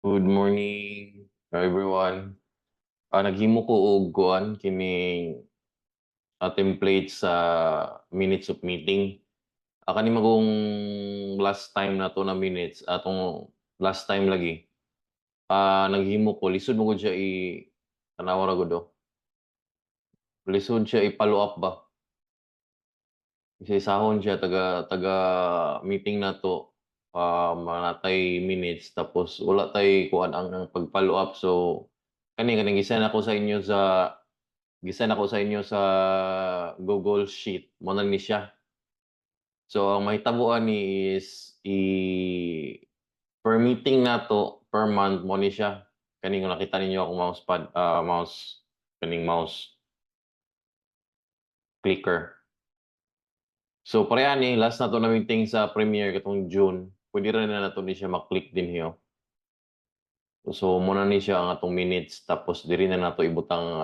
Good morning everyone. Naghimo ko og kuan kining template sa minutes of meeting. Kani magong last time na 'to na minutes atong last time lagi. Naghimo ko lisod mo gud siya tanawa ra gud lisod siya i-follow up ba. Isa-isahon siya taga taga meeting nato, manatay minutes tapos wala tay kuan ang pag-follow up. So kani gisan ako sa inyo sa Google Sheet mo na ni siya. So ang mahitabuan ni is per meeting nato per month mo ni siya. Kani kung nakita ninyo akong mousepad, mouse clicker. So pareha ni last na 'to na meeting sa Premiere katong June, puwede ra na nato ni siya ma-click dinhi. So muna ni siya ang atong minutes tapos diri na nato ibutang ang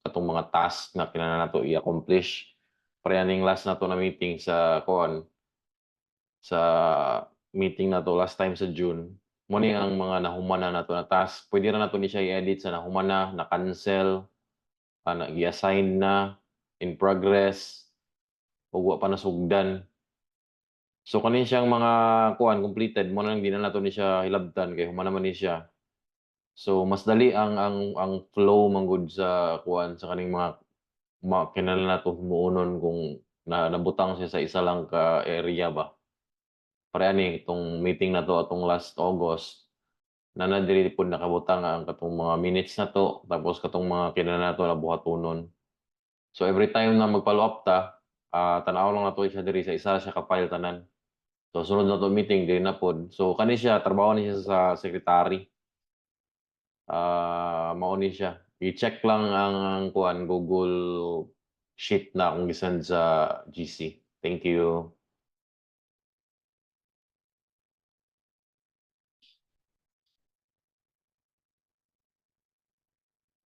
atong mga task na kinahanglan nato i-accomplish. Pareha ning last nato na meeting sa kuan, sa meeting nato last time sa June. Mo ni ang mga nahumana nato na task. Puwede ra nato ni siya i-edit sa nahumana, na-cancel, gi-assign na, in progress, ug wa pa nasugdan. So kani siyang mga kuan completed mo na lang di na nato ni siya hilabtan kay human naman ni siya. So mas dali ang flow man gud sa kuan sa kaning mga kinahanglan nato himuonon kung nabutang siya sa isa lang ka area ba. Pareha ni itong meeting na 'to atong last August, na diri pod nakabutang ang katong mga minutes na 'to tapos katong mga kinahanglan nato na buhatonon. So every time na mag-follow up ta, tan-awon lang nato siya diri sa isa siya ka file tanan. So sunod na 'to meeting diri na pod. So kani siya trabaho ni siya sa secretary. Mao ni siya. I-check lang ang kuan Google Sheet na akong gi-send sa GC. Thank you.